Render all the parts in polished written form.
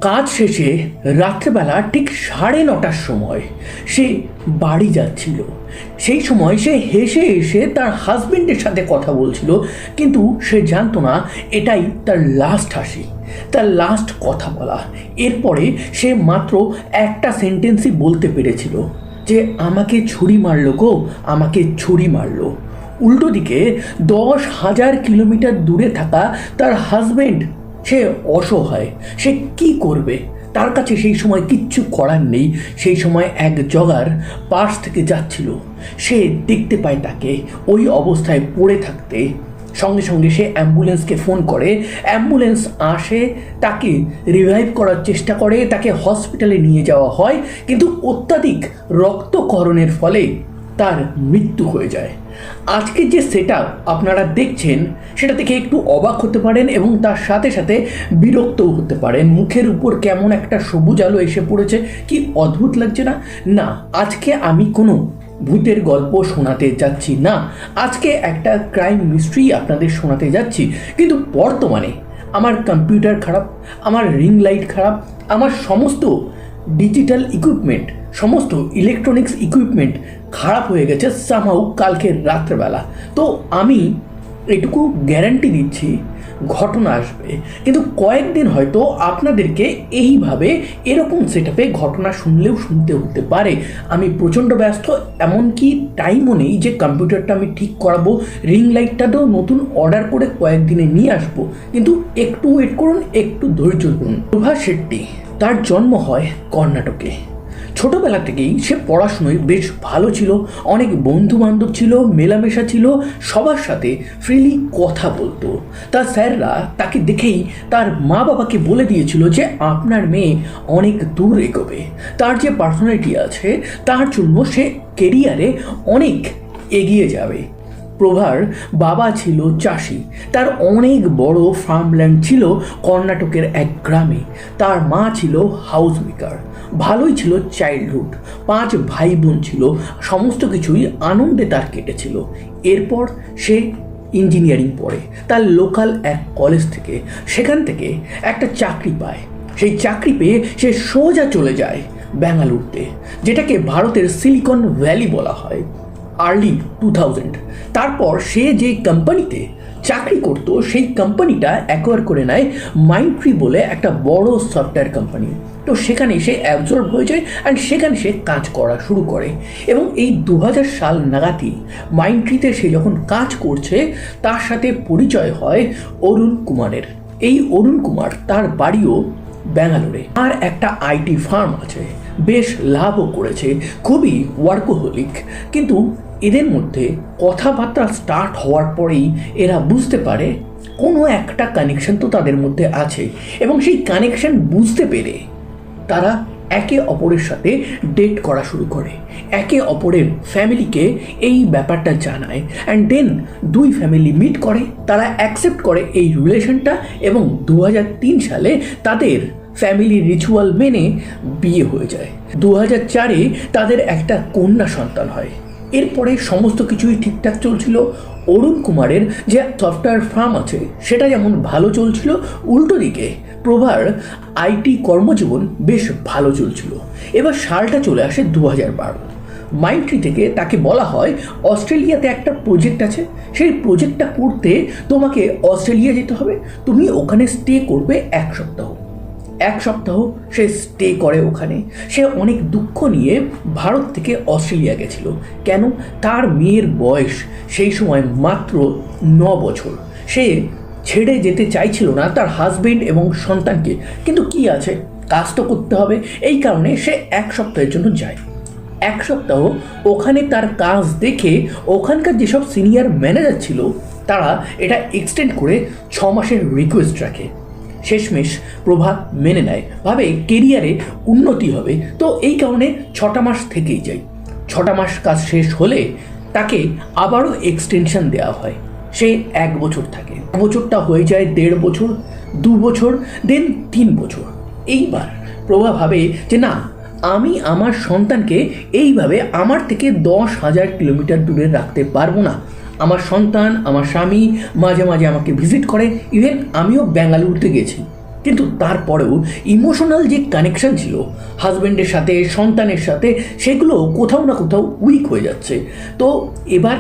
কাজ শেষে রাত্রেবেলা ঠিক 9:30টার সময় সে বাড়ি যাচ্ছিল। সেই সময় সে হেসে হেসে তার হাজবেন্ডের সাথে কথা বলছিল, কিন্তু সে জানতো না এটাই তার লাস্ট হাসি, তার লাস্ট কথা বলা। এরপরে সে মাত্র একটা সেন্টেন্সই বলতে পেরেছিল যে আমাকে ছুরি মারলো গো, আমাকে ছুরি মারলো। উল্টো দিকে 10,000 কিলোমিটার দূরে থাকা তার হাজবেন্ড, সে অসহায়, সে কি করবে? তার কাছে সেই সময় কিচ্ছু করার নেই। সেই সময় এক জগার পাশ থেকে যাচ্ছিল, সে দেখতে পায় তাকে ওই অবস্থায় পড়ে থাকতে। সঙ্গে সঙ্গে সে অ্যাম্বুলেন্সকে ফোন করে, অ্যাম্বুলেন্স আসে, তাকে রিভাইভ করার চেষ্টা করে, তাকে হসপিটালে নিয়ে যাওয়া হয়, কিন্তু অত্যাধিক রক্তক্ষরণের ফলে তার মৃত্যু হয়ে যায়। আজকে যে সেটআপ আপনারা দেখছেন সেটা থেকে একটু অবাক হতে পারেন এবং তার সাথে সাথে বিরক্তও হতে পারেন। মুখের উপর কেমন একটা সবুজ আলো এসে পড়েছে, কি অদ্ভুত লাগছে না? না, আজকে আমি কোনো ভূতের গল্প শোনাতে যাচ্ছি না, আজকে একটা ক্রাইম মিস্ট্রি আপনাদের শোনাতে যাচ্ছি। কিন্তু বর্তমানে আমার কম্পিউটার খারাপ, আমার রিং লাইট খারাপ, আমার সমস্ত ডিজিটাল ইকুইপমেন্ট, সমস্ত ইলেকট্রনিক্স ইকুইপমেন্ট খারাপ হয়ে গেছে সামহাউ কালকে রাত্রেবেলা। তো আমি এটুকু গ্যারান্টি দিচ্ছি ঘটনা আসবে, কিন্তু কয়েকদিন হয়তো আপনাদেরকে এইভাবে এরকম সেটআপে ঘটনা শুনতে হতে পারে। আমি প্রচণ্ড ব্যস্ত, এমনকি টাইমও নেই যে কম্পিউটারটা আমি ঠিক করাবো, রিং লাইটটাতেও নতুন অর্ডার করে কয়েকদিনে নিয়ে আসবো। কিন্তু একটু ওয়েট করুন, একটু ধৈর্য ধরুন। প্রভা শেট্টি, তার জন্ম হয় কর্ণাটকে। ছোটবেলা থেকেই সে পড়াশুনোয় বেশ ভালো ছিল, অনেক বন্ধু বান্ধব ছিল, মেলামেশা ছিল, সবার সাথে ফ্রিলি কথা বলতো। তার স্যাররা তাকে দেখেই তার মা বাবাকে বলে দিয়েছিল যে আপনার মেয়ে অনেক দূর এগোবে, তার যে পার্সোনালিটি আছে তার জন্য সে কেরিয়ারে অনেক এগিয়ে যাবে। প্রভার বাবা ছিল চাষি, তার অনেক বড় ফার্মল্যান্ড ছিল কর্ণাটকের এক গ্রামে। তার মা ছিল হাউস মেকার, ভালোই ছিল চাইল্ডহুড, 5 ভাই বোন ছিল, সমস্ত কিছুই আনন্দে তার কেটেছিল। এরপর সে ইঞ্জিনিয়ারিং পড়ে তার লোকাল এক কলেজ থেকে, সেখান থেকে একটা চাকরি পায়। সেই চাকরি পেয়ে সে সোজা চলে যায় বেঙ্গালুরুতে, যেটাকে ভারতের সিলিকন ভ্যালি বলা হয়, আর্লি 2000। তারপর সে যে কোম্পানিতে চাকরি করতো সেই কোম্পানিটা অ্যাকোয়ার করে নেয় মাইন্ডট্রি বলে একটা বড় সফটওয়্যার কোম্পানি। তো সেখানে সে অ্যাবজর্ব হয়ে যায় অ্যান্ড সেখানে সে কাজ করা শুরু করে। এবং এই 2000 সাল নাগাদই মাইন্ডট্রিতে সে যখন কাজ করছে তার সাথে পরিচয় হয় অরুণ কুমারের। এই অরুণ কুমার, তার বাড়িও ব্যাঙ্গালোরে, আর একটা আইটি ফার্ম আছে, বেশ লাভও করেছে, খুবই ওয়ার্কোহলিক। কিন্তু এদের মধ্যে কথাবার্তা স্টার্ট হওয়ার পরেই এরা বুঝতে পারে কোনো একটা কানেকশন তো তাদের মধ্যে আছে, এবং সেই কানেকশন বুঝতে পেরে তারা একে অপরের সাথে ডেট করা শুরু করে, একে অপরের ফ্যামিলিকে এই ব্যাপারটা জানায়, অ্যান্ড দেন 2 ফ্যামিলি মিট করে, তারা অ্যাকসেপ্ট করে এই রিলেশনটা, এবং 2003 সালে তাদের ফ্যামিলি রিচুয়াল মেনে বিয়ে হয়ে যায়। 2004-এ তাদের একটা কন্যা সন্তান হয়। এরপরে সমস্ত কিছুই ঠিকঠাক চলছিল। অরুণ কুমারের যে সফটওয়্যার ফার্ম আছে সেটা যেমন ভালো চলছিল, উল্টো দিকে প্রভার আইটি কর্মজীবন বেশ ভালো চলছিল। এবার সালটা চলে আসে 2012। মাইন্ডট্রি থেকে তাকে বলা হয় অস্ট্রেলিয়াতে একটা প্রজেক্ট আছে, সেই প্রজেক্টটা করতে তোমাকে অস্ট্রেলিয়া যেতে হবে, তুমি ওখানে স্টে করবে 1 সপ্তাহ। 1 সপ্তাহ সে স্টে করে ওখানে। সে অনেক দুঃখ নিয়ে ভারত থেকে অস্ট্রেলিয়া গেছিল। কেন? তার মেয়ের বয়স সেই সময় মাত্র 9 বছর। সে ছেড়ে যেতে চাইছিল না তার হাজবেন্ড এবং সন্তানকে, কিন্তু কি আছে, কাজ তো করতে হবে। এই কারণে সে 1 সপ্তাহের জন্য যায়। 1 সপ্তাহ ওখানে তার কাজ দেখে ওখানকার যেসব সিনিয়র ম্যানেজার ছিল তারা এটা এক্সটেন্ড করে 6 মাসের রিকোয়েস্ট রাখে। শেষমেশ প্রভা মেনে নেয়, ভাবে কেরিয়ারে উন্নতি হবে। তো এই কারণে 6টা মাস থেকেই যায়। 6টা মাস কাজ শেষ হলে তাকে আবারও এক্সটেনশন দেওয়া হয়, সে 1 বছর থাকে। 1 বছরটা হয়ে যায় 1.5 বছর, 2 বছর, দেন 3 বছর। এইবার প্রভা ভাবে যে না, আমি আমার সন্তানকে এইভাবে আমার থেকে 10,000 কিলোমিটার দূরে রাখতে পারবো না। আমার সন্তান, আমার স্বামী মাঝে মাঝে আমাকে ভিজিট করে, ইভেন আমিও বেঙ্গালুরুতে গেছি, কিন্তু তারপরেও ইমোশনাল যে কানেকশন ছিল হাজব্যান্ডের সাথে, সন্তানের সাথে, সেগুলো কোথাও না কোথাও উইক হয়ে যাচ্ছে। তো এবার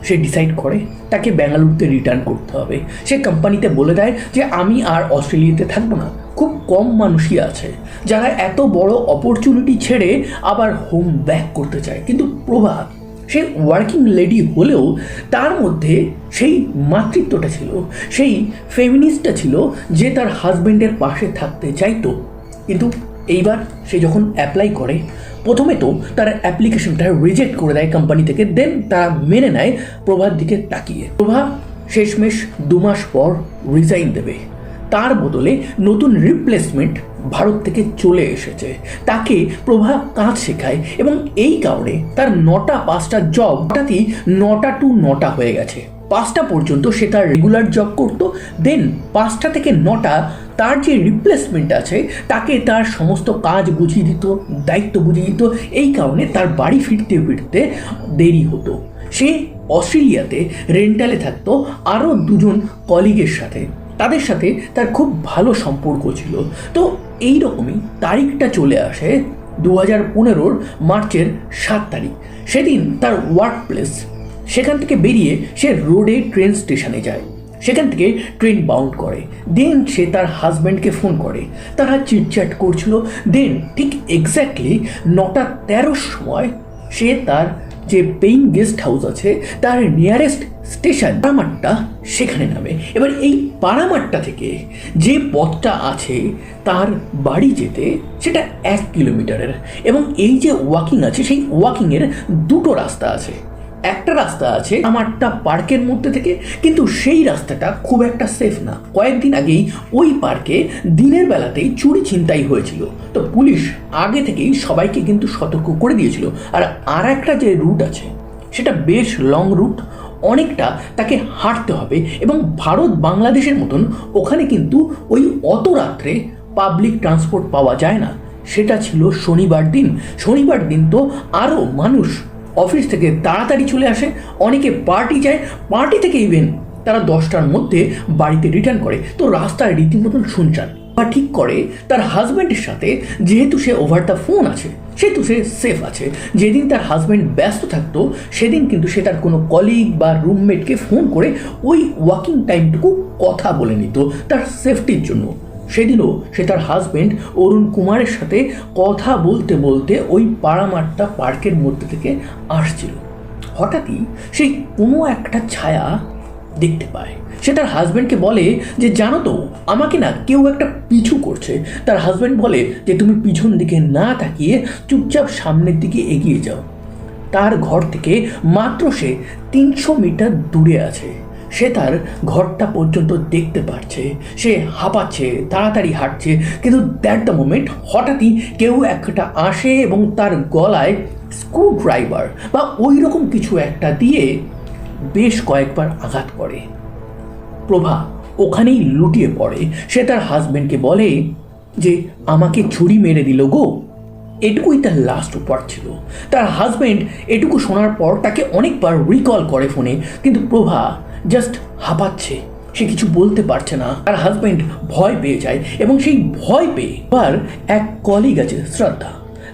সে ডিসাইড করে তাকে ব্যাঙ্গালুরুতে রিটার্ন করতে হবে। সে কোম্পানিতে বলে দেয় যে আমি আর অস্ট্রেলিয়াতে থাকবো না। খুব কম মানুষই আছে যারা এত বড় অপরচুনিটি ছেড়ে আবার হোম ব্যাক করতে চায়। কিন্তু প্রভা, সে ওয়ার্কিং লেডি হলেও তার মধ্যে সেই মাতৃত্বটা ছিল, সেই ফেমিনিস্টটা ছিল যে তার হাজব্যান্ডের পাশে থাকতে চাইতো। কিন্তু এইবার সে যখন অ্যাপ্লাই করে, প্রথমে তো তার অ্যাপ্লিকেশনটা রিজেক্ট করে দেয় কোম্পানি থেকে, দেন তারা মেনে নেয় প্রভার দিকে তাকিয়ে। প্রভা শেষমেশ 2 মাস পর রিজাইন দেবে। তার বদলে নতুন রিপ্লেসমেন্ট ভারত থেকে চলে এসেছে। তাকে প্রভা কাজ শেখায় এবং এই কারণে তার 9টা 5টা জব হঠাৎই 9টা টু 9টা হয়ে গেছে। 5টা পর্যন্ত সে তার রেগুলার জব করতো, দেন 5টা থেকে 9টা তার যে রিপ্লেসমেন্ট আছে তাকে তার সমস্ত কাজ বুঝিয়ে দিত, দায়িত্ব বুঝিয়ে দিত। এই কারণে তার বাড়ি ফিরতে ফিরতে দেরি হতো। সে অস্ট্রেলিয়াতে রেন্টালে থাকতো আরও 2জন কলিগের সাথে, তাদের সাথে তার খুব ভালো সম্পর্ক ছিল। তো এই রকমই তারিখটা চলে আসে 2015 মার্চের 7 তারিখ। সেদিন তার ওয়ার্ক প্লেস, সেখান থেকে বেরিয়ে সে রোডে ট্রেন স্টেশনে যায়, সেখান থেকে ট্রেন বাউন্ড করে। দেন সে তার হাজব্যান্ডকে ফোন করে, তারা চিটচ্যাট করছিল। দেন ঠিক এক্স্যাক্টলি 9টা 13 সময় সে তার যে পেইং গেস্ট হাউস আছে তার নিয়ারেস্ট স্টেশন পারামাট্টা, সেখানে নামে। এবার এই পারামাট্টা থেকে যে পথটা আছে তার বাড়ি যেতে, সেটা 1 কিলোমিটারের। এবং এই যে ওয়াকিং আছে, সেই ওয়াকিংয়ের 2টো রাস্তা আছে। একটা রাস্তা আছে আমারটা পার্কের মধ্যে থেকে, কিন্তু সেই রাস্তাটা খুব একটা সেফ না। কয়েকদিন আগেই ওই পার্কে দিনের বেলাতেই চুরি ছিনতাই হয়েছিল। তো পুলিশ আগে থেকেই সবাইকে কিন্তু সতর্ক করে দিয়েছিল। আর একটা যে রুট আছে সেটা বেশ লং রুট, অনেকটা তাকে হাঁটতে হবে। এবং ভারত বাংলাদেশের মতন ওখানে কিন্তু ওই অত রাত্রে পাবলিক ট্রান্সপোর্ট পাওয়া যায় না। সেটা ছিল শনিবার দিন। শনিবার দিন তো আরও মানুষ অফিস থেকে তাড়াতাড়ি চলে আসে, অনেকে পার্টি যায়, পার্টি থেকে ইভেন তারা 10টার মধ্যে বাড়িতে রিটার্ন করে। তো রাস্তায় রীতিমতন শুনছান। বা ঠিক করে তার হাজব্যান্ডের সাথে, যেহেতু সে ওভার দ্য ফোন আছে সেহেতু সে সেফ আছে। যেদিন তার হাজব্যান্ড ব্যস্ত থাকতো সেদিন কিন্তু সে তার কোনো কলিগ বা রুমমেটকে ফোন করে ওই ওয়াকিং টাইমটুকু কথা বলে নিত তার সেফটির জন্য। সেদিনও সে তার হাজব্যান্ড অরুণ কুমারের সাথে কথা বলতে বলতে ওই পারামাট্টা পার্কের মধ্যে থেকে আসছিল। হঠাৎই সেই কোনো একটা ছায়া দেখতে পায়। সে তার হাজব্যান্ডকে বলে যে জানো তো, আমাকে না কেউ একটা পিছু করছে। তার হাজব্যান্ড বলে যে তুমি পিছন দিকে না তাকিয়ে চুপচাপ সামনের দিকে এগিয়ে যাও। তার ঘর থেকে মাত্র সে 300 মিটার দূরে আছে। সে তার ঘরটা পর্যন্ত দেখতে পাচ্ছে। সে হাঁপাচ্ছে, তাড়াতাড়ি হাঁটছে। কিন্তু দ্যাট দ্য মোমেন্ট হঠাৎই কেউ একটা আসে এবং তার গলায় স্ক্রু ড্রাইভার বা ওই রকম কিছু একটা দিয়ে বেশ কয়েকবার আঘাত করে। প্রভা ওখানেই লুটিয়ে পড়ে। সে তার হাজব্যান্ডকে বলে যে আমাকে ছুরি মেরে দিল গো। এটুকুই তার লাস্ট ওয়ার্ড ছিল। তার হাজব্যান্ড এটুকু শোনার পর তাকে অনেকবার রিকল করে ফোনে, কিন্তু প্রভা জাস্ট হাঁপাচ্ছে, সে কিছু বলতে পারছে না। তার হাজব্যান্ড ভয় পেয়ে যায় এবং সেই ভয় পেয়ে এবার এক কলিগ আছে শ্রদ্ধা,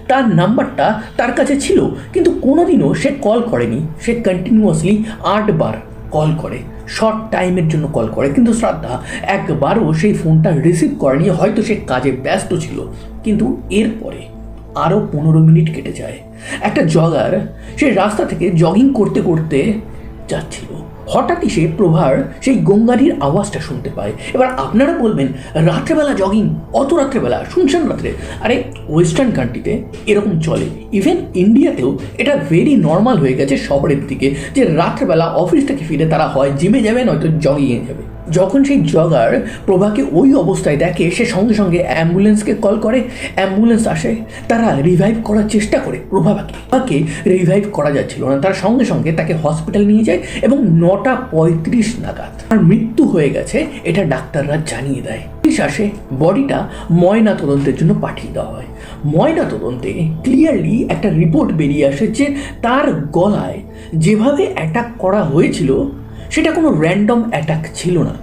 তার নাম্বারটা তার কাছে ছিল, কিন্তু কোনোদিনও সে কল করেনি। সে কন্টিনিউয়াসলি 8 বার কল করে, শর্ট টাইমের জন্য কল করে, কিন্তু শ্রদ্ধা একবারও সেই ফোনটা রিসিভ করেনি। হয়তো সে কাজে ব্যস্ত ছিল। কিন্তু এরপরে আরও 15 মিনিট কেটে যায়। একটা জগার সে রাস্তা থেকে জগিং করতে করতে যাচ্ছিল। হঠাৎই সে প্রভার সেই গঙ্গারির আওয়াজটা শুনতে পায়। এবার আপনারা বলবেন, রাত্রেবেলা জগিং, অত রাত্রেবেলা, শুনছেন রাত্রে? আরে ওয়েস্টার্ন কান্ট্রিতে এরকম চলে, ইভেন ইন্ডিয়াতেও এটা ভেরি নর্মাল হয়ে গেছে শহরের দিকে, যে রাত্রেবেলা অফিস থেকে ফিরে তারা হয় জিমে যাবে, নয়তো জগিংয়ে যাবে। যখন সেই জগার প্রভাকে ওই অবস্থায় দেখে, সে সঙ্গে সঙ্গে অ্যাম্বুলেন্সকে কল করে। অ্যাম্বুলেন্স আসে, তারা রিভাইভ করার চেষ্টা করে প্রভাকে রিভাইভ করা যাচ্ছিল না। তার সঙ্গে সঙ্গে তাকে হসপিটাল নিয়ে যায় এবং 9টা 35 নাগাদ তার মৃত্যু হয়ে গেছে এটা ডাক্তাররা জানিয়ে দেয়। পুলিশ আসে, বডিটা ময়না তদন্তের জন্য পাঠিয়ে দেওয়া হয়। ময়না তদন্তে ক্লিয়ারলি একটা রিপোর্ট বেরিয়ে আসে যে তার গলায় যেভাবে অ্যাটাক করা হয়েছিল সেটা কোনো র্যান্ডম অ্যাটাক ছিল না।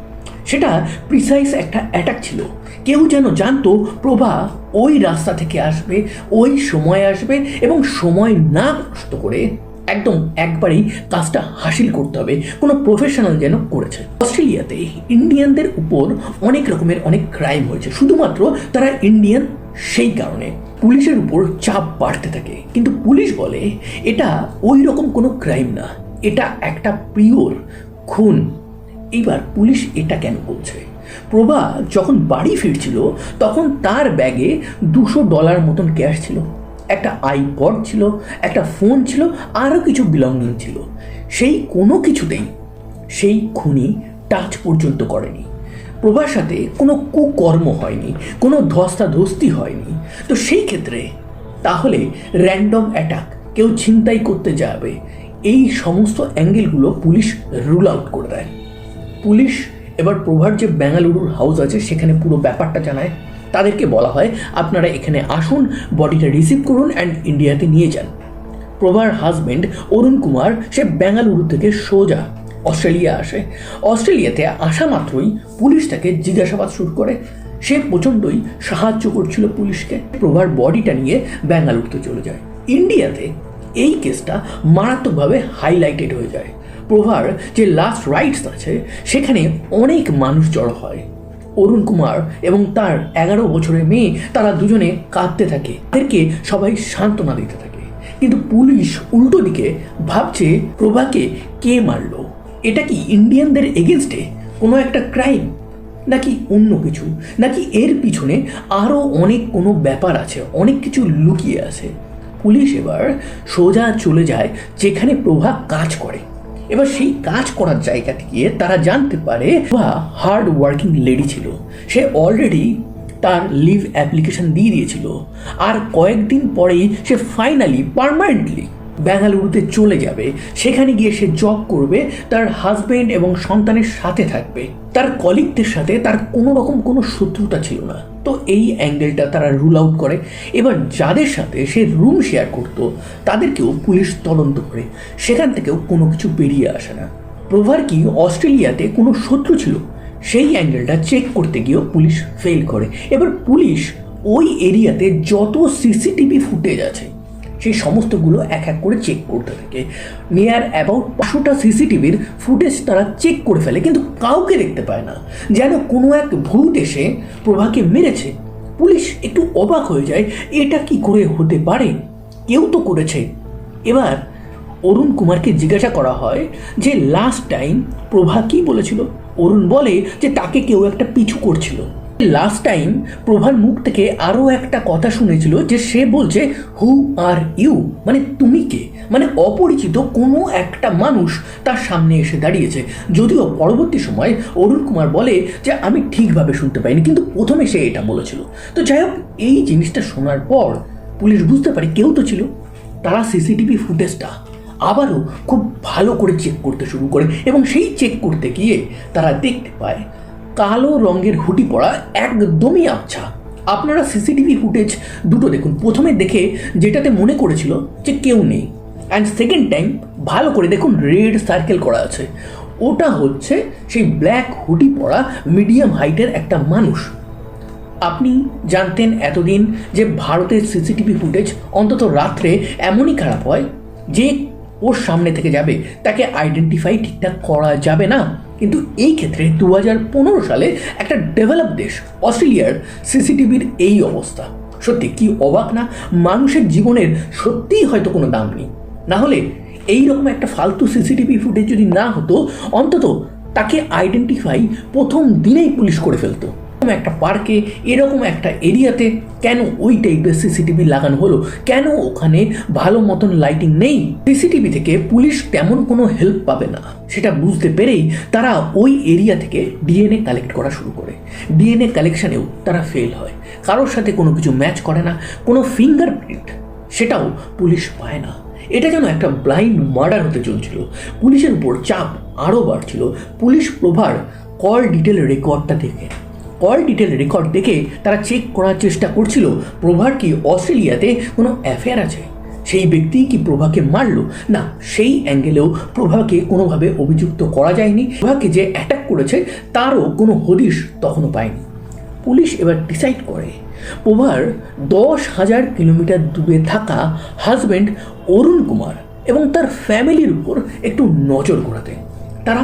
সেটা প্রিসাইজ একটা অ্যাটাক ছিল। কেউ যেন জানতো প্রভা ওই রাস্তা থেকে আসবে, ওই সময় আসবে এবং সময় না নষ্ট করে একদম একবারেই কাজটা হাসিল করতে হবে, কোনো প্রফেশনাল যেন করেছে। অস্ট্রেলিয়াতে ইন্ডিয়ানদের উপর অনেক রকমের অনেক ক্রাইম হয়েছে, শুধুমাত্র তারা ইন্ডিয়ান সেই কারণে পুলিশের উপর চাপ বাড়তে থাকে। কিন্তু পুলিশ বলে এটা ওই রকম কোনো ক্রাইম না, এটা একটা পিওর খুন। এইবার পুলিশ এটা কেন বলছে? প্রভা যখন বাড়ি ফিরছিল তখন তার ব্যাগে $200 মতন ক্যাশ ছিল, একটা আইপড ছিল, একটা ফোন ছিল, আরও কিছু বিলঙ্গিং ছিল। সেই কোনো কিছুতেই সেই খুনি টাচ পর্যন্ত করেনি। প্রভার সাথে কোনো কুকর্ম হয়নি, কোনো ধস্তাধস্তি হয়নি। তো সেই ক্ষেত্রে তাহলে র্যান্ডম অ্যাটাক, কেউ ছিনতাই করতে যাবে, এই সমস্ত অ্যাঙ্গেলগুলো পুলিশ রুল আউট করে দেয়। পুলিশ এবার প্রভার যে বেঙ্গালুরুর হাউস আছে সেখানে পুরো ব্যাপারটা জানায়। তাদেরকে বলা হয় আপনারা এখানে আসুন, বডিটা রিসিভ করুন অ্যান্ড ইন্ডিয়াতে নিয়ে যান। প্রভার হাজব্যান্ড অরুণ কুমার সে বেঙ্গালুরু থেকে সোজা অস্ট্রেলিয়া আসে। অস্ট্রেলিয়াতে আসা মাত্রই পুলিশ তাকে জিজ্ঞাসাবাদ শুরু করে। সে প্রচণ্ডই সাহায্য করছিল পুলিশকে। প্রভার বডিটা নিয়ে বেঙ্গালুরুতে চলে যায়। ইন্ডিয়াতে এই কেসটা মারাত্মকভাবে হাইলাইটেড হয়ে যায়। প্রভার যে লাস্ট রাইটস আছে সেখানে অনেক মানুষ জড়ো হয়। অরুণ কুমার এবং তার 11 বছরের মেয়ে, তারা দুজনে কাঁদতে থাকে, তাদেরকে সবাই সান্ত্বনা দিতে থাকে। কিন্তু পুলিশ উল্টো দিকে ভাবছে প্রভাকে কে মারলো, এটা কি ইন্ডিয়ানদের এগেনস্টে কোনো একটা ক্রাইম, নাকি অন্য কিছু, নাকি এর পিছনে আরও অনেক কোনো ব্যাপার আছে, অনেক কিছু লুকিয়ে আছে। পুলিশ এবার সোজা চলে যায় যেখানে প্রভা কাজ করে। এবার সেই কাজ করার জায়গাতে গিয়ে তারা জানতে পারে প্রভা হার্ড ওয়ার্কিং লেডি ছিল। সে অলরেডি তার লিভ অ্যাপ্লিকেশন দিয়ে দিয়েছিল, আর কয়েকদিন পরেই সে ফাইনালি পার্মানেন্টলি বেঙ্গালুরুতে চলে যাবে। সেখানে গিয়ে সে জব করবে, তার হাজব্যান্ড এবং সন্তানের সাথে থাকবে। তার কলিগদের সাথে তার কোনো রকম কোনো শত্রুতা ছিল না। তো এই অ্যাঙ্গেলটা তারা রুল আউট করে। এবার যাদের সাথে সে রুম শেয়ার করত তাদেরকেও পুলিশ তদন্ত করে, সেখান থেকেও কোনো কিছু বেরিয়ে আসে না। প্রভার কি অস্ট্রেলিয়াতে কোনো শত্রু ছিল, সেই অ্যাঙ্গেলটা চেক করতে গিয়েও পুলিশ ফেল করে। এবার পুলিশ ওই এরিয়াতে যত সিসিটিভি ফুটেজ আছে সেই সমস্তগুলো এক এক করে চেক করতে থাকে। নিয়ার অ্যাবাউট 500টা সিসিটিভির ফুটেজ তারা চেক করে ফেলে, কিন্তু কাউকে দেখতে পায় না, যেন কোনো এক ভূত এসে প্রভাকে মেরেছে। পুলিশ একটু অবাক হয়ে যায়, এটা কি করে হতে পারে, কেউ তো করেছে। এবার অরুণ কুমারকে জিজ্ঞাসা করা হয় যে লাস্ট টাইম প্রভা কি বলেছিল। অরুণ বলে যে তাকে কেউ একটা পিছু করছিল। লাস্ট টাইম প্রভার মুখ থেকে আরও একটা কথা শুনেছিল যে সে বলছে হু আর ইউ, মানে তুমি কে, মানে অপরিচিত কোনো একটা মানুষ তার সামনে এসে দাঁড়িয়েছে। যদিও পরবর্তী সময় অরুণ কুমার বলে যে আমি ঠিকভাবে শুনতে পাইনি, কিন্তু প্রথমে সে এটা বলেছিল। তো যাই হোক, এই জিনিসটা শোনার পর পুলিশ বুঝতে পারে কেউ তো ছিল। তারা সিসিটিভি ফুটেজটা আবারও খুব ভালো করে চেক করতে শুরু করে এবং সেই চেক করতে গিয়ে তারা দেখতে পায় কালো রঙের হুডি পরা একদমই আবছা। আপনারা সিসিটিভি ফুটেজ দুটো দেখুন। প্রথমে দেখে যেটাতে মনে করেছিল যে কেউ নেই, অ্যান্ড সেকেন্ড টাইম ভালো করে দেখুন রেড সার্কেল করা আছে, ওটা হচ্ছে সেই ব্ল্যাক হুডি পরা মিডিয়াম হাইটের একটা মানুষ। আপনি জানতেন এতদিন যে ভারতের সিসিটিভি ফুটেজ অন্তত রাত্রে এমনই খারাপ হয় যে ওর সামনে থেকে যাবে তাকে আইডেন্টিফাই ঠিকঠাক করা যাবে না। কিন্তু এই ক্ষেত্রে 2015 সালে একটা ডেভেলপ দেশ অস্ট্রেলিয়ার সিসিটিভির এই অবস্থা, সত্যি কি অবাক না? মানুষের জীবনের সত্যিই হয়তো কোনো দাম নেই, না হলে এইরকম একটা ফালতু সিসিটিভি ফুটেজ যদি না হতো, অন্তত তাকে আইডেন্টিফাই প্রথম দিনেই পুলিশ করে ফেলতো। একটা পার্কে, এরকম একটা এরিয়াতে কেন ওই টাইপের সিসিটিভি লাগানো হলো? কেন ওখানে ভালো মতন লাইটিং নেই? সিসিটিভি থেকে পুলিশ তেমন কোনো হেল্প পাবে না সেটা বুঝতে পেরেই তারা ওই এরিয়া থেকে ডিএনএ কালেক্ট করা শুরু করে। ডিএনএ কালেকশানেও তারা ফেল হয়, কারোর সাথে কোনো কিছু ম্যাচ করে না, কোনো ফিঙ্গারপ্রিন্ট সেটাও পুলিশ পায় না। এটা যেন একটা ব্লাইন্ড মার্ডার হতে চলছিল। পুলিশের উপর চাপ আরও বাড়ছিল। পুলিশ প্রভার কল ডিটেল রেকর্ডটা দেখে তারা চেক করার চেষ্টা করছিল প্রভার কি অস্ট্রেলিয়াতে কোনো অ্যাফেয়ার আছে, সেই ব্যক্তিই কি প্রভাকে মারলো? না, সেই অ্যাঙ্গেলেও প্রভাকে কোনোভাবে অভিযুক্ত করা যায়নি। প্রভাকে যে অ্যাটাক করেছে তারও কোনো হদিশ তখনও পায়নি। পুলিশ এবার ডিসাইড করে প্রভার 10,000 কিলোমিটার দূরে থাকা হাজব্যান্ড অরুণ কুমার এবং তার ফ্যামিলির উপর একটু নজর ঘোরাতে। তারা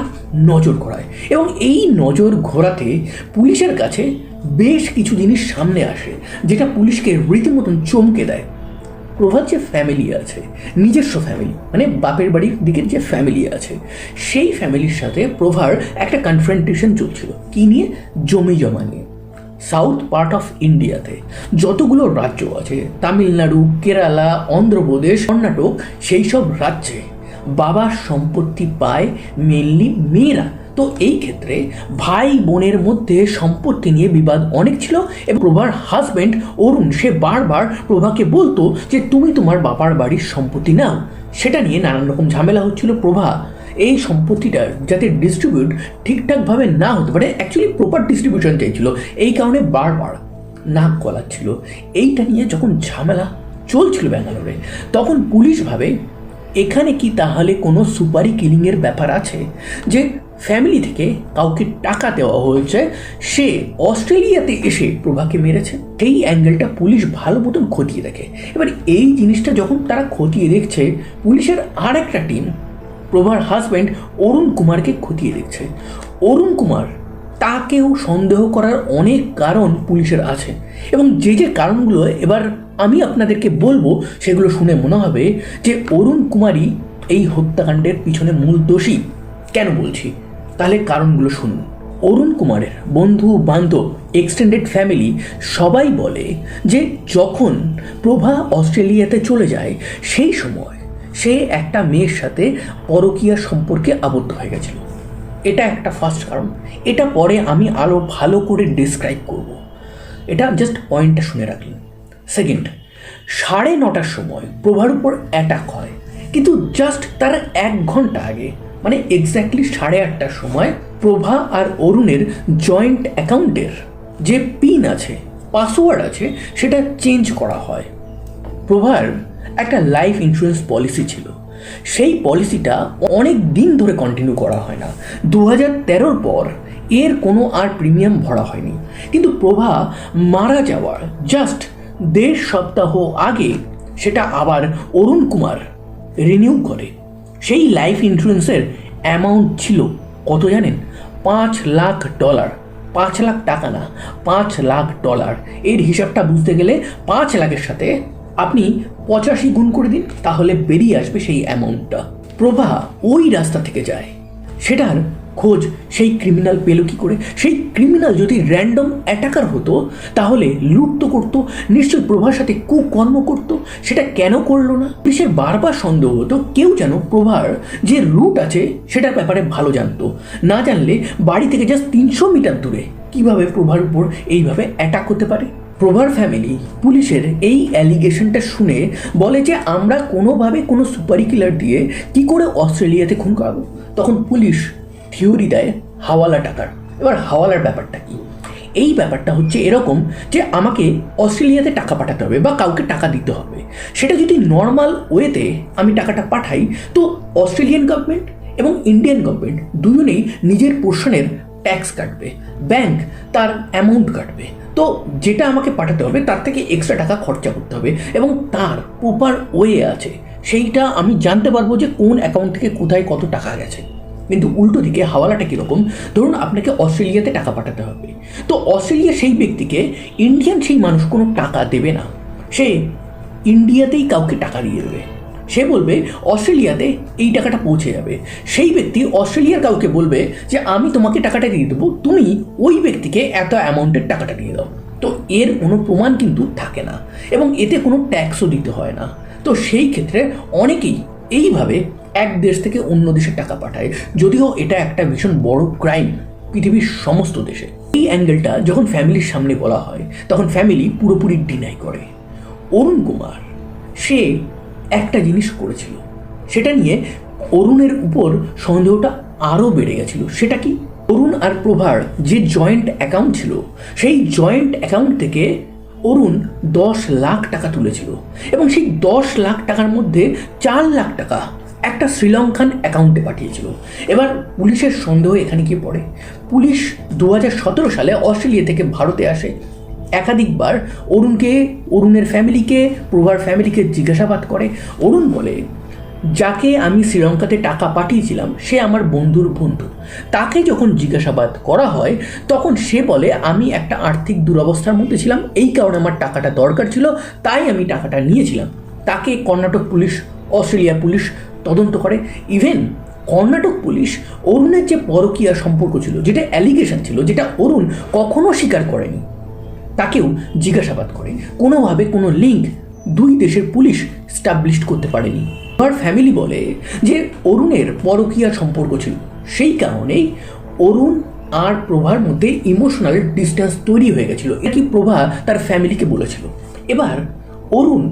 নজর ঘোরায় এবং এই নজর ঘোরাতে পুলিশের কাছে বেশ কিছু জিনিস সামনে আসে যেটা পুলিশকে রীতিমতন চমকে দেয়। প্রভার যে ফ্যামিলি আছে, নিজস্ব ফ্যামিলি, মানে বাপের বাড়ির দিকের যে ফ্যামিলি আছে, সেই ফ্যামিলির সাথে প্রভার একটা কনফ্রন্টেশন চলছিল। কি নিয়ে? জমি জমা নিয়ে। সাউথ পার্ট অফ ইন্ডিয়াতে যতগুলো রাজ্য আছে, তামিলনাড়ু, কেরালা, অন্ধ্রপ্রদেশ, কর্ণাটক, সেই সব রাজ্যে বাবার সম্পত্তি পায় মেনলি মেয়েরা। তো এই ক্ষেত্রে ভাই বোনের মধ্যে সম্পত্তি নিয়ে বিবাদ অনেক ছিল এবং প্রভার হাজব্যান্ড অরুণ সে বারবার প্রভাকে বলতো যে তুমি তোমার বাবার বাড়ির সম্পত্তি নাও। সেটা নিয়ে নানান রকম ঝামেলা হচ্ছিল। প্রভা এই সম্পত্তিটার যাতে ডিস্ট্রিবিউট ঠিকঠাকভাবে না হতে পারে, অ্যাকচুয়ালি প্রপার ডিস্ট্রিবিউশন চাইছিল, এই কারণে বারবার নাক গলাচ্ছিল। এইটা নিয়ে যখন ঝামেলা চলছিল ব্যাঙ্গালোরে, তখন পুলিশ ভাবে এখানে কি তাহলে কোনো সুপারি কিলিংয়ের ব্যাপার আছে, যে ফ্যামিলি থেকে কাউকে টাকা দেওয়া হয়েছে, সে অস্ট্রেলিয়াতে এসে প্রভাকে মেরেছে। সেই অ্যাঙ্গেলটা পুলিশ ভালো মতন খতিয়ে দেখে। এবার এই জিনিসটা যখন তারা খতিয়ে দেখছে, পুলিশের আর একটা টিম প্রভার হাজব্যান্ড অরুণ কুমারকে খতিয়ে দেখছে। অরুণ কুমার, তাকেও সন্দেহ করার অনেক কারণ পুলিশের আছে এবং যে যে কারণগুলো এবার আমি আপনাদেরকে বলবো সেগুলো শুনে মনে হবে যে অরুণ কুমারই এই হত্যাকাণ্ডের পিছনে মূল দোষী। কেন বলছি? তাহলে কারণগুলো শুনুন। অরুণ কুমারের বন্ধু বান্ধব, এক্সটেন্ডেড ফ্যামিলি সবাই বলে যে যখন প্রভা অস্ট্রেলিয়াতে চলে যায় সেই সময় সে একটা মেয়ের সাথে পরকীয়া সম্পর্কে আবদ্ধ হয়ে গেছিল। এটা একটা ফার্স্ট কারণ। এটা পরে আমি আরও ভালো করে ডিসক্রাইব করব, এটা জাস্ট পয়েন্টটা শুনে রাখলেন। সেকেন্ড, 9:30টার সময় প্রভার উপর অ্যাটাক হয়, কিন্তু জাস্ট তার 1 ঘন্টা আগে, মানে এক্স্যাক্টলি 8:30টার সময় প্রভা আর অরুণের জয়েন্ট অ্যাকাউন্টের যে পিন আছে, পাসওয়ার্ড আছে, সেটা চেঞ্জ করা হয়। প্রভার একটা লাইফ ইন্স্যুরেন্স পলিসি ছিল, সেই পলিসিটা অনেক দিন ধরে কন্টিনিউ করা হয় না। 2013 পর এর কোনো আর প্রিমিয়াম ভরা হয়নি, কিন্তু প্রভা মারা যাওয়ার জাস্ট 1.5 সপ্তাহ আগে সেটা আবার অরুণ কুমার রিনিউ করে। সেই লাইফ ইন্স্যুরেন্সের অ্যামাউন্ট ছিল কত জানেন? $5,00,000। 5 লাখ টাকা না, $5,00,000। এর হিসাবটা বুঝতে গেলে 5 লাখের সাথে আপনি 85 গুণ করে দিন, তাহলে বেরিয়ে আসবে সেই অ্যামাউন্টটা। প্রভা ওই রাস্তা থেকে যায়, সেটার খোঁজ সেই ক্রিমিনাল পেল কি করে? সেই ক্রিমিনাল যদি র্যান্ডম অ্যাটাকার হতো তাহলে লুট তো করতো, নিশ্চয়ই প্রভার সাথে কুকর্ম করতো। সেটা কেন করলো না? পুলিশের বারবার সন্দেহ হতো কেউ যেন প্রভার যে রুট আছে সেটার ব্যাপারে ভালো জানতো। না জানলে বাড়ি থেকে জাস্ট 300 মিটার দূরে কিভাবে প্রভার উপর এইভাবে অ্যাটাক করতে পারে? প্রভার ফ্যামিলি পুলিশের এই অ্যালিগেশনটা শুনে বলে যে আমরা কোনোভাবে কোনো সুপারি কিলার দিয়ে কি করে অস্ট্রেলিয়াতে খুন করাবো। তখন পুলিশ থিওরি দেয় হাওয়ালা টাকার। এবার হাওয়ালার ব্যাপারটা কি? এই ব্যাপারটা হচ্ছে এরকম যে আমাকে অস্ট্রেলিয়াতে টাকা পাঠাতে হবে বা কাউকে টাকা দিতে হবে। সেটা যদি নর্মাল ওয়েতে আমি টাকাটা পাঠাই, তো অস্ট্রেলিয়ান গভর্নমেন্ট এবং ইন্ডিয়ান গভর্নমেন্ট দুজনেই নিজের পোর্শনের ট্যাক্স কাটবে, ব্যাংক তার অ্যামাউন্ট কাটবে। তো যেটা আমাকে পাঠাতে হবে তার থেকে এক্সট্রা টাকা খরচা করতে হবে এবং তার প্রপার ওয়ে আছে, সেইটা আমি জানতে পারবো যে কোন অ্যাকাউন্ট থেকে কোথায় কত টাকা গেছে। কিন্তু উল্টো দিকে হাওয়ালাটা কীরকম? ধরুন আপনাকে অস্ট্রেলিয়াতে টাকা পাঠাতে হবে, তো অস্ট্রেলিয়া সেই ব্যক্তিকে ইন্ডিয়ান সেই মানুষ কোনো টাকা দেবে না, সে ইন্ডিয়াতেই কাউকে টাকা দিয়ে দেবে। সে বলবে অস্ট্রেলিয়াতে এই টাকাটা পৌঁছে যাবে। সেই ব্যক্তি অস্ট্রেলিয়ার কাউকে বলবে যে আমি তোমাকে টাকাটা দিয়ে দেবো, তুমি ওই ব্যক্তিকে এত অ্যামাউন্টের টাকাটা দিয়ে দাও। তো এর কোনো প্রমাণ কিন্তু থাকে না এবং এতে কোনো ট্যাক্সও দিতে হয় না। তো সেই ক্ষেত্রে অনেকেই এইভাবে এক দেশ থেকে অন্য দেশে টাকা পাঠায়, যদিও এটা একটা ভীষণ বড় ক্রাইম পৃথিবীর সমস্ত দেশে। এই অ্যাঙ্গেলটা যখন ফ্যামিলির সামনে বলা হয় তখন ফ্যামিলি পুরোপুরি ডিনাই করে। অরুণ কুমার সে একটা জিনিস করেছিল, সেটা নিয়ে অরুণের উপর সন্দেহটা আরও বেড়ে গেছিল। সেটা কি? অরুণ আর প্রভার যে জয়েন্ট অ্যাকাউন্ট ছিল, সেই জয়েন্ট অ্যাকাউন্ট থেকে অরুণ 10 লাখ টাকা তুলেছিল এবং সেই 10 লাখ টাকার মধ্যে 4 লাখ টাকা একটা শ্রীলঙ্কান অ্যাকাউন্টে পাঠিয়েছিল। এবার পুলিশের সন্দেহ এখানে কি পড়ে? পুলিশ 2017 সালে অস্ট্রেলিয়া থেকে ভারতে আসে। একাধিকবার অরুণের ফ্যামিলিকে, প্রভার ফ্যামিলিকে জিজ্ঞাসাবাদ করে। অরুণ বলে, যাকে আমি শ্রীলঙ্কাতে টাকা পাঠিয়েছিলাম সে আমার বন্ধুর বন্ধু। তাকে যখন জিজ্ঞাসাবাদ করা হয় তখন সে বলে, আমি একটা আর্থিক দুরবস্থার মধ্যে ছিলাম, এই কারণে আমার টাকাটা দরকার ছিল, তাই আমি টাকাটা নিয়েছিলাম। তাকে কর্ণাটক পুলিশ, অস্ট্রেলিয়া পুলিশ তদন্ত করে। ইভেন কর্ণাটক পুলিশ অরুণের যে পরকীয়া সম্পর্ক ছিল, যেটা অ্যালিগেশন ছিল, যেটা অরুণ কখনো স্বীকার করেনি, তাকেও জিজ্ঞাসাবাদ করে। কোনোভাবে কোনো লিঙ্ক দুই দেশের পুলিশ স্টাবলিশ করতে পারেনি। আমার ফ্যামিলি বলে যে অরুণের পরকীয়া সম্পর্ক ছিল, সেই কারণেই অরুণ আর প্রভার মধ্যে ইমোশনাল ডিস্টেন্স তৈরি হয়ে গেছিল। এটি প্রভা তার ফ্যামিলিকে বলেছিল। এবার অরুণ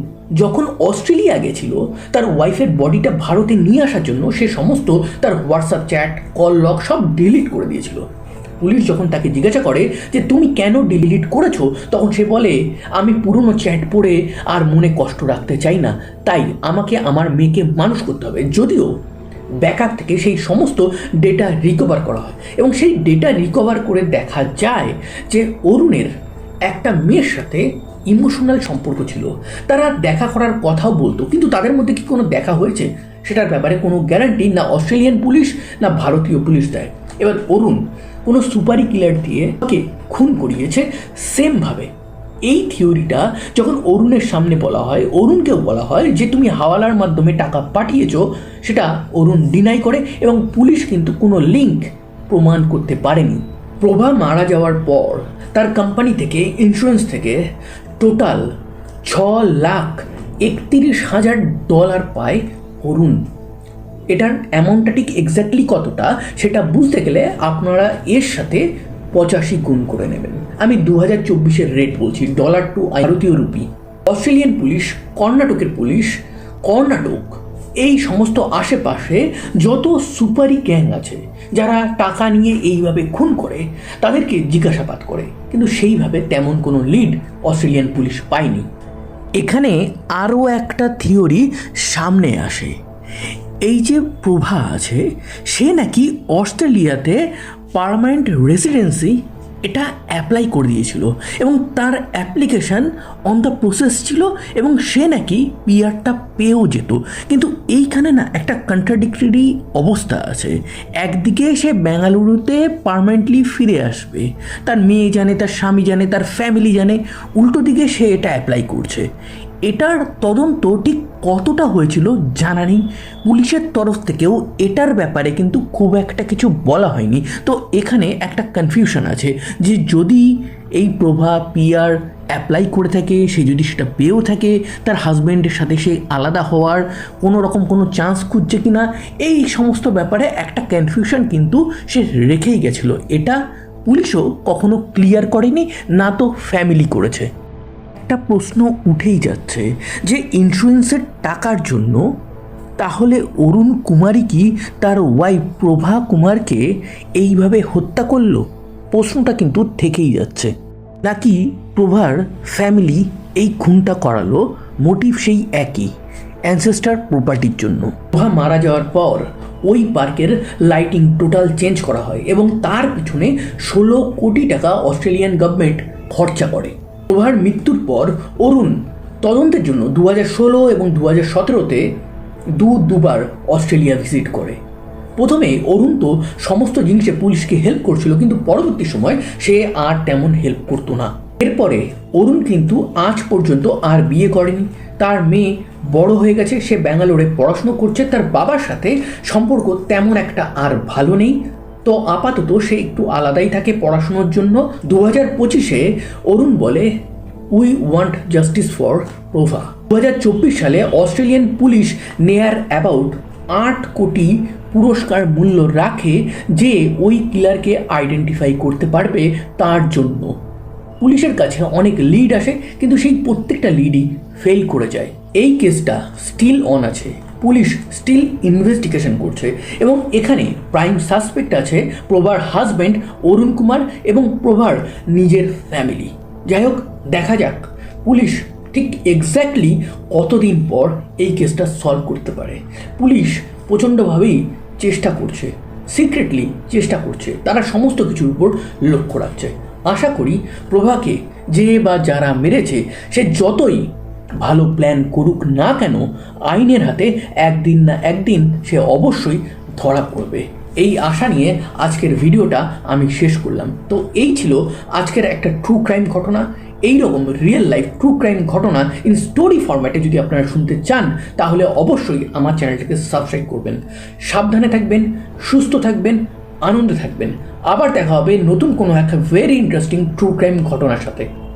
যখন অস্ট্রেলিয়া গেছিল তার ওয়াইফের বডিটা ভারতে নিয়ে আসার জন্য, সে সমস্ত তার হোয়াটসঅ্যাপ চ্যাট, কল লগ সব ডিলিট করে দিয়েছিল। পুলিশ যখন তাকে জিজ্ঞাসা করে যে তুমি কেন ডিলিট করেছো, তখন সে বলে, আমি পুরনো চ্যাট পড়ে আর মনে কষ্ট রাখতে চাই না, তাই আমাকে আমার মেয়েকে মানুষ করতে হবে। যদিও ব্যাকআপ থেকে সেই সমস্ত ডেটা রিকভার করা হয় এবং সেই ডেটা রিকভার করে দেখা যায় যে অরুণের একটা মেয়ের সাথে ইমোশনাল সম্পর্ক ছিল। তারা দেখা করার কথাও বলতো, কিন্তু তাদের মধ্যে কি কোনো দেখা হয়েছে সেটার ব্যাপারে কোনো গ্যারান্টি না অস্ট্রেলিয়ান পুলিশ না ভারতীয় পুলিশ দেয়। এবার অরুণ কোনো সুপারি কিলার দিয়ে তাকে খুন করিয়েছে সেমভাবে। এই থিওরিটা যখন অরুণের সামনে বলা হয়, অরুণকেও বলা হয় যে তুমি হাওয়ালার মাধ্যমে টাকা পাঠিয়েছো, সেটা অরুণ ডিনাই করে এবং পুলিশ কিন্তু কোনো লিঙ্ক প্রমাণ করতে পারেনি। প্রভা মারা যাওয়ার পর তার কোম্পানি থেকে, ইন্স্যুরেন্স থেকে টোটাল $6,31,000 পায় অরুণ। এটার অ্যামাউন্টটা ঠিক এক্স্যাক্টলি কতটা সেটা বুঝতে গেলে আপনারা এর সাথে 85 গুণ করে নেবেন। আমি 2024-এর রেট বলছি, ডলার টু ভারতীয় রুপি। অস্ট্রেলিয়ান পুলিশ, কর্ণাটকের পুলিশ, কর্ণাটক, এই সমস্ত আশেপাশে যত সুপারি গ্যাং আছে যারা টাকা নিয়ে এইভাবে খুন করে, তাদেরকে জিজ্ঞাসাবাদ করে, কিন্তু সেইভাবে তেমন কোনো লিড অস্ট্রেলিয়ান পুলিশ পায়নি। এখানে আরও একটা থিওরি সামনে আসে। এই যে প্রভা আছে, সে নাকি অস্ট্রেলিয়াতে পার্মানেন্ট রেসিডেন্সি এটা অ্যাপ্লাই করে দিয়েছিল এবং তার অ্যাপ্লিকেশান অন দ্য প্রসেস ছিল এবং সে নাকি পিআরটা পেয়েও যেত। কিন্তু এইখানে না একটা কন্ট্রাডিক্টরি অবস্থা আছে। একদিকে সে বেঙ্গালুরুতে পার্মানেন্টলি ফিরে আসবে, তার মেয়ে জানে, তার স্বামী জানে, তার ফ্যামিলি জানে, উল্টো দিকে সে এটা অ্যাপ্লাই করছে। এটার তদন্ত ঠিক কতটা হয়েছিল জানা নেই। পুলিশের তরফ থেকেও এটার ব্যাপারে কিন্তু খুব একটা কিছু বলা হয়নি। তো এখানে একটা কনফিউশন আছে যে যদি এই প্রভা পিআর অ্যাপ্লাই করে থাকে, সে যদি সেটা পেয়েও থাকে, তার হাজব্যান্ডের সাথে সে আলাদা হওয়ার কোনো রকম কোনো চান্স খুঁজছে কি না, এই সমস্ত ব্যাপারে একটা কনফিউশন কিন্তু সে রেখেই গেছিলো। এটা পুলিশও কখনো ক্লিয়ার করেনি, না তো ফ্যামিলি করেছে। একটা প্রশ্ন উঠেই যাচ্ছে যে ইন্স্যুরেন্সের টাকার জন্য তাহলে অরুণ কুমারী কি তার ওয়াইফ প্রভা কুমারকে এইভাবে হত্যা করলো? প্রশ্নটা কিন্তু থেকেই যাচ্ছে। নাকি প্রভার ফ্যামিলি এই খুনটা করালো মোটিভ সেই একই, অ্যানসেস্টার প্রপার্টির জন্য? প্রভা মারা যাওয়ার পর ওই পার্কের লাইটিং টোটাল চেঞ্জ করা হয় এবং তার পিছনে 16 কোটি টাকা অস্ট্রেলিয়ান গভর্নমেন্ট খরচা করে। প্রভার মৃত্যুর পর অরুণ তদন্তের জন্য 2016 এবং 2017-তে দুবার অস্ট্রেলিয়া ভিজিট করে। প্রথমে অরুণ তো সমস্ত জিনিসে পুলিশকে হেল্প করছিল, কিন্তু পরবর্তী সময় সে আর তেমন হেল্প করতো না। এরপরে অরুণ কিন্তু আজ পর্যন্ত আর বিয়ে করেনি। তার মেয়ে বড় হয়ে গেছে, সে ব্যাঙ্গালোরে পড়াশুনো করছে, তার বাবার সাথে সম্পর্ক তেমন একটা আর ভালো নেই। তো আপাতত সে একটু আলাদাই থাকে পড়াশুনোর জন্য। 2025-এ অরুণ বলে, উই ওয়ান্ট জাস্টিস ফর প্রভা। 2024 সালে অস্ট্রেলিয়ান পুলিশ নেয়ার অ্যাবাউট 8 কোটি পুরস্কার মূল্য রাখে যে ওই কিলারকে আইডেন্টিফাই করতে পারবে তার জন্য। পুলিশের কাছে অনেক লিড আসে, কিন্তু সেই প্রত্যেকটা লিডই ফেল করে যায়। এই কেসটা স্টিল অন আছে, পুলিশ স্টিল ইনভেস্টিগেশন করছে এবং এখানে প্রাইম সাসপেক্ট আছে প্রভার হাজব্যান্ড অরুণ কুমার এবং প্রভার নিজের ফ্যামিলি। যাই হোক, দেখা যাক পুলিশ ঠিক এক্স্যাক্টলি কতদিন পর এই কেসটা সলভ করতে পারে। পুলিশ প্রচণ্ডভাবেই চেষ্টা করছে, সিক্রেটলি চেষ্টা করছে, তারা সমস্ত কিছুর উপর লক্ষ্য রাখছে। আশা করি প্রভাকে যে বা যারা মেরেছে সে যতই ভালো প্ল্যান করুক না কেন, আইনের হাতে একদিন না একদিন সে অবশ্যই ধরা পড়বে। এই আশা নিয়ে আজকের ভিডিওটা আমি শেষ করলাম। তো এই ছিল আজকের একটা ট্রু ক্রাইম ঘটনা। এইরকম রিয়েল লাইফ ট্রু ক্রাইম ঘটনা ইন স্টোরি ফরম্যাটে যদি আপনারা শুনতে চান তাহলে অবশ্যই আমার চ্যানেলটিকে সাবস্ক্রাইব করবেন। সাবধানে থাকবেন, সুস্থ থাকবেন, আনন্দে থাকবেন। আবার দেখা হবে নতুন কোনো একটা ভেরি ইন্টারেস্টিং ট্রু ক্রাইম ঘটনার সাথে।